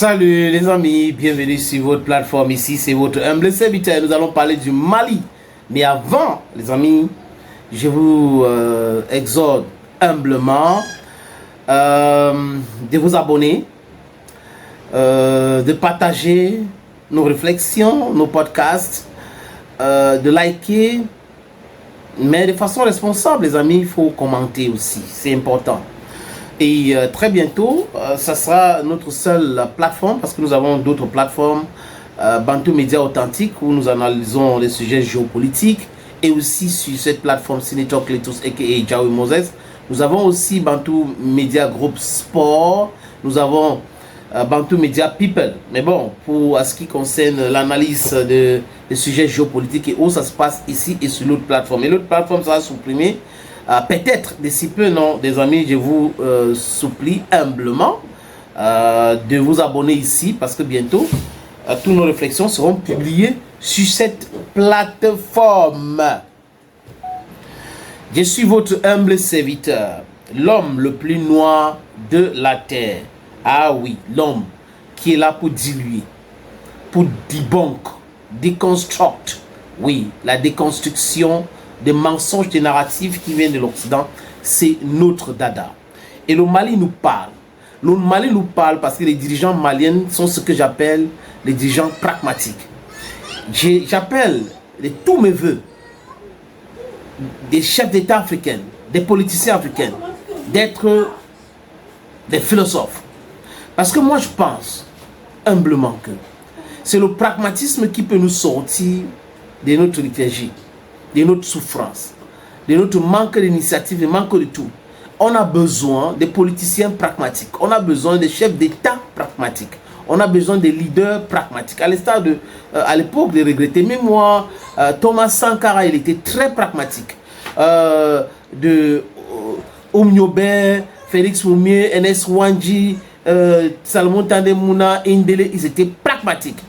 Salut les amis, bienvenue sur votre plateforme ici, c'est votre humble serviteur. Nous allons parler du Mali. Mais avant, les amis, je vous exhorte humblement de vous abonner, de partager nos réflexions, nos podcasts, de liker, mais de façon responsable, les amis, il faut commenter aussi, c'est important. Et très bientôt, ça sera notre seule plateforme, parce que nous avons d'autres plateformes, Bantu Média Authentique, où nous analysons les sujets géopolitiques, et aussi sur cette plateforme Senator Cletus aka Jawi Moses, nous avons aussi Bantu Média Group Sport, nous avons Bantu Média People. Mais bon, pour ce qui concerne l'analyse des sujets géopolitiques et où ça se passe ici et sur l'autre plateforme. Et l'autre plateforme sera supprimée. Peut-être d'ici peu, non, des amis, je vous supplie humblement de vous abonner ici parce que bientôt, toutes nos réflexions seront publiées sur cette plateforme. Je suis votre humble serviteur, l'homme le plus noir de la terre. Ah oui, l'homme qui est là pour diluer, pour debunk, déconstruire, oui, la déconstruction des mensonges, des narratifs qui viennent de l'Occident, c'est notre dada. Et le Mali nous parle. Le Mali nous parle parce que les dirigeants maliens sont ce que j'appelle les dirigeants pragmatiques. J'appelle de tous mes voeux des chefs d'État africains, des politiciens africains, d'être des philosophes. Parce que moi je pense humblement que c'est le pragmatisme qui peut nous sortir de notre liturgie, de notre souffrance, de notre manque d'initiative, de manque de tout. On a besoin de politiciens pragmatiques, on a besoin de chefs d'État pragmatiques, on a besoin de leaders pragmatiques. À l'instar de, à l'époque de regretter mémoire, Thomas Sankara, il était très pragmatique. De Oumniobé, Félix Oumier, Enes Wanji, Salomon Tandemouna, Indele, ils étaient pragmatiques.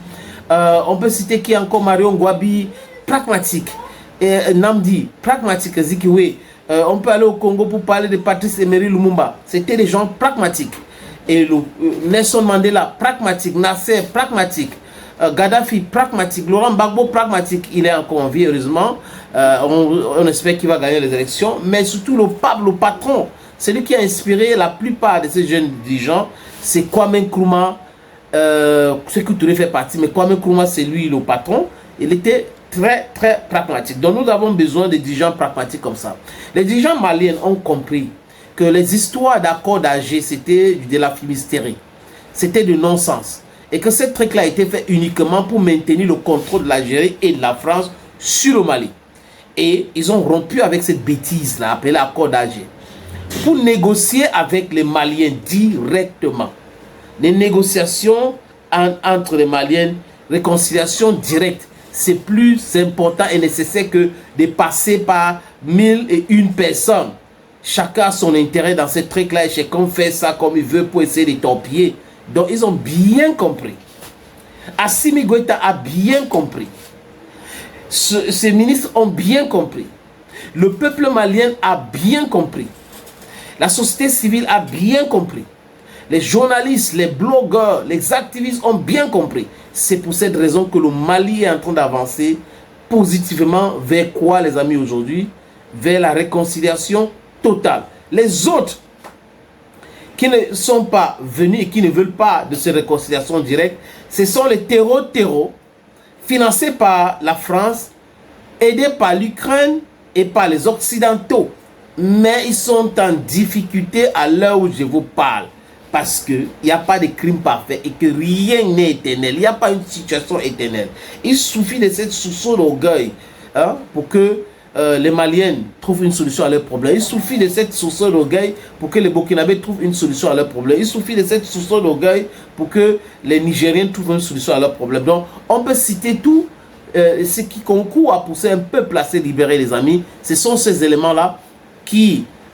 On peut citer qui encore, Marion Ngouabi, pragmatique. Et Namdi, pragmatique, Zikiwe. On peut aller au Congo pour parler de Patrice Emery Lumumba. C'était des gens pragmatiques. Et Nelson Mandela, pragmatique. Nasser, pragmatique. Gaddafi, pragmatique. Laurent Gbagbo, pragmatique. Il est encore en vie, heureusement. On espère qu'il va gagner les élections. Mais surtout le pape, le patron, celui qui a inspiré la plupart de ces jeunes dirigeants, c'est Kwame Nkrumah. Ce que Touré fait partie, mais Kwame Nkrumah, c'est lui le patron. Il était très pragmatique. Donc nous avons besoin de dirigeants pragmatiques comme ça. Les dirigeants maliens ont compris que les histoires d'accords d'Alger, c'était de la fumisterie. C'était du non-sens. Et que ce truc-là a été fait uniquement pour maintenir le contrôle de l'Algérie et de la France sur le Mali. Et ils ont rompu avec cette bêtise-là, appelée accord d'Alger, pour négocier avec les Maliens directement. Les négociations entre les Maliens, réconciliation directe, c'est plus important et nécessaire que de passer par 1001 personnes. Chacun a son intérêt dans ce truc-là et chacun fait ça comme il veut pour essayer de torpiller. Donc ils ont bien compris. Assimi Goïta a bien compris. Ces ministres ont bien compris. Le peuple malien a bien compris. La société civile a bien compris. Les journalistes, les blogueurs, les activistes ont bien compris. C'est pour cette raison que le Mali est en train d'avancer positivement vers quoi, les amis, aujourd'hui? Vers la réconciliation totale. Les autres qui ne sont pas venus et qui ne veulent pas de cette réconciliation directe, ce sont les terreaux financés par la France, aidés par l'Ukraine et par les Occidentaux. Mais ils sont en difficulté à l'heure où je vous parle. Parce qu'il n'y a pas de crime parfait et que rien n'est éternel. Il n'y a pas une situation éternelle. Il suffit de cette source d'orgueil pour que les Maliens trouvent une solution à leurs problèmes. Il suffit de cette source d'orgueil pour que les Burkinabés trouvent une solution à leurs problèmes. Il suffit de cette source d'orgueil pour que les Nigériens trouvent une solution à leurs problèmes. Donc, on peut citer tout ce qui concourt à pousser un peuple à se libérer, les amis. Ce sont ces éléments-là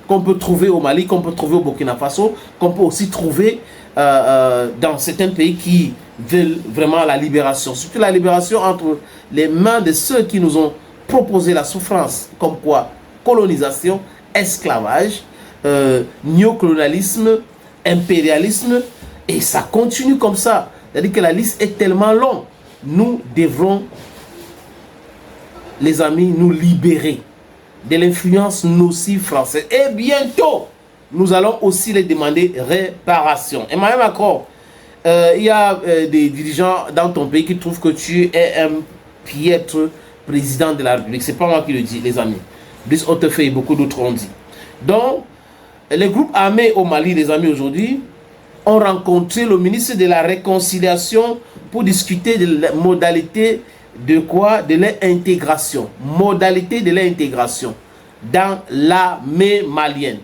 qu'on peut trouver au Mali, qu'on peut trouver au Burkina Faso, qu'on peut aussi trouver dans certains pays qui veulent vraiment la libération. Surtout la libération entre les mains de ceux qui nous ont proposé la souffrance, comme quoi colonisation, esclavage, néocolonialisme, impérialisme, Et ça continue comme ça. C'est-à-dire que la liste est tellement longue. Nous devrons, les amis, nous libérer de l'influence nocive française. Et bientôt, nous allons aussi les demander réparation. Emmanuel Macron, il y a des dirigeants dans ton pays qui trouvent que tu es un piètre président de la République. C'est pas moi qui le dis, les amis. Brice Hortefeux et beaucoup d'autres ont dit. Donc, les groupes armés au Mali, les amis, aujourd'hui, ont rencontré le ministre de la Réconciliation pour discuter de la modalité de quoi? De leur intégration. Modalité de leur intégration dans l'armée malienne.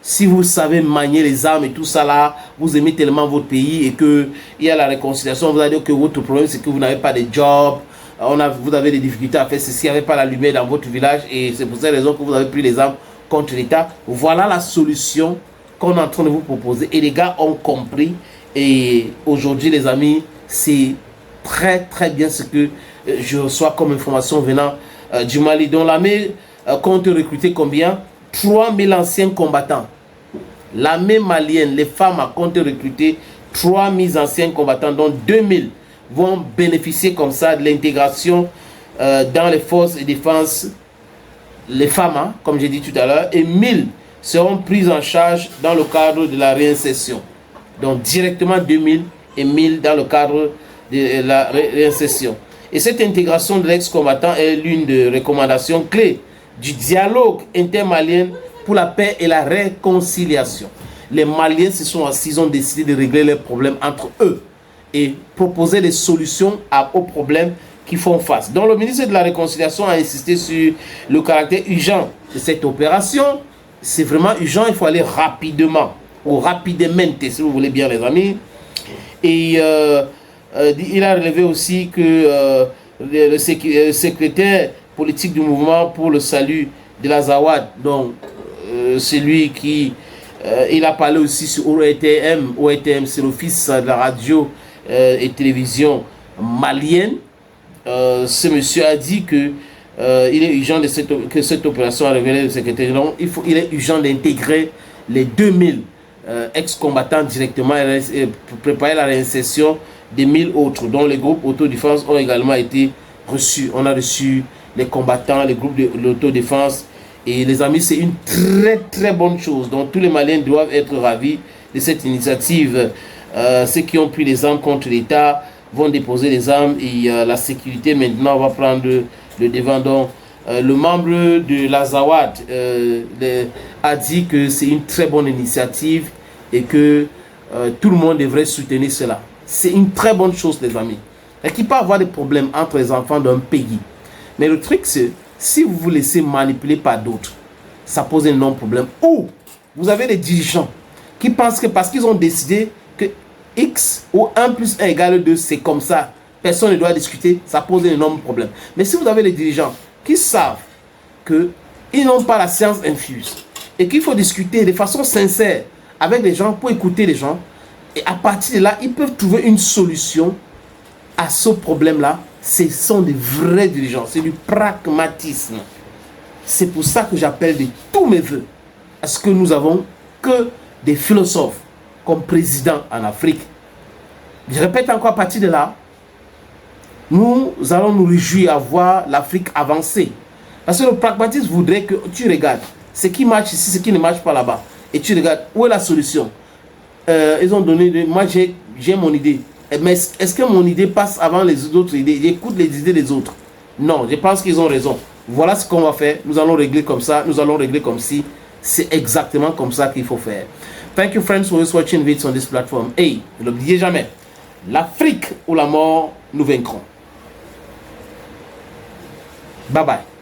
Si vous savez manier les armes et tout ça là, vous aimez tellement votre pays et qu'il y a la réconciliation, vous allez dire que votre problème c'est que vous n'avez pas de job, vous avez des difficultés à faire ceci, il n'y avait pas la lumière dans votre village et c'est pour cette raison que vous avez pris les armes contre l'État. Voilà la solution qu'on est en train de vous proposer et les gars ont compris et aujourd'hui les amis, c'est très bien ce que je reçois comme information venant du Mali. Donc l'armée compte recruter combien? 3000 anciens combattants. L'armée malienne, les femmes comptent recruter 3000 anciens combattants, dont 2000 vont bénéficier comme ça de l'intégration dans les forces de défense, les femmes, comme j'ai dit tout à l'heure, et 1000 seront prises en charge dans le cadre de la réinsertion. Donc directement 2000 et 1000 dans le cadre de la réinsertion. Et cette intégration de l'ex-combattant est l'une des recommandations clés du dialogue intermalien pour la paix et la réconciliation. Les Maliens se sont assis, ils ont décidé de régler leurs problèmes entre eux et proposer des solutions aux problèmes qui font face. Donc le ministre de la Réconciliation a insisté sur le caractère urgent de cette opération. C'est vraiment urgent, il faut aller rapidement, ou rapidement, si vous voulez bien les amis. Et il a relevé aussi que le secrétaire politique du mouvement pour le salut de la Zawad, donc c'est lui qui il a parlé aussi sur ORTM. ORTM, c'est l'office de la radio et télévision malienne. Ce monsieur a dit que il est urgent que cette opération a révélé le secrétaire. Donc, il est urgent d'intégrer les 2000 ex-combattants directement et préparer la réinsertion des 1000 autres, dont les groupes autodéfense ont également été reçus. On a reçu les combattants, les groupes de l'autodéfense. Et les amis, c'est une très bonne chose. Donc tous les Maliens doivent être ravis de cette initiative. Ceux qui ont pris les armes contre l'État vont déposer les armes et la sécurité maintenant va prendre le devant. Donc le membre de la Zawad a dit que c'est une très bonne initiative et que tout le monde devrait soutenir cela. C'est une très bonne chose, les amis. Et qu'il peut y avoir des problèmes entre les enfants d'un pays. Mais le truc, c'est si vous vous laissez manipuler par d'autres, ça pose un énorme problème. Ou vous avez des dirigeants qui pensent que parce qu'ils ont décidé que X ou 1 plus 1 égale 2, c'est comme ça, personne ne doit discuter, ça pose un énorme problème. Mais si vous avez des dirigeants qui savent qu'ils n'ont pas la science infuse et qu'il faut discuter de façon sincère avec les gens pour écouter les gens, et à partir de là, ils peuvent trouver une solution à ce problème-là. Ce sont des vrais dirigeants, c'est du pragmatisme. C'est pour ça que j'appelle de tous mes voeux à ce que nous avons que des philosophes comme président en Afrique. Je répète encore, à partir de là, nous allons nous réjouir à voir l'Afrique avancer. Parce que le pragmatisme voudrait que tu regardes ce qui marche ici, ce qui ne marche pas là-bas. Et tu regardes où est la solution. Ils ont donné, moi j'ai mon idée. Mais est-ce que mon idée passe avant les autres idées? J'écoute les idées des autres. Non, je pense qu'ils ont raison. Voilà ce qu'on va faire. Nous allons régler comme ça. Nous allons régler comme si. C'est exactement comme ça qu'il faut faire. Thank you friends for watching videos on this platform. Hey, ne l'oubliez jamais. L'Afrique ou la mort, nous vaincrons. Bye bye.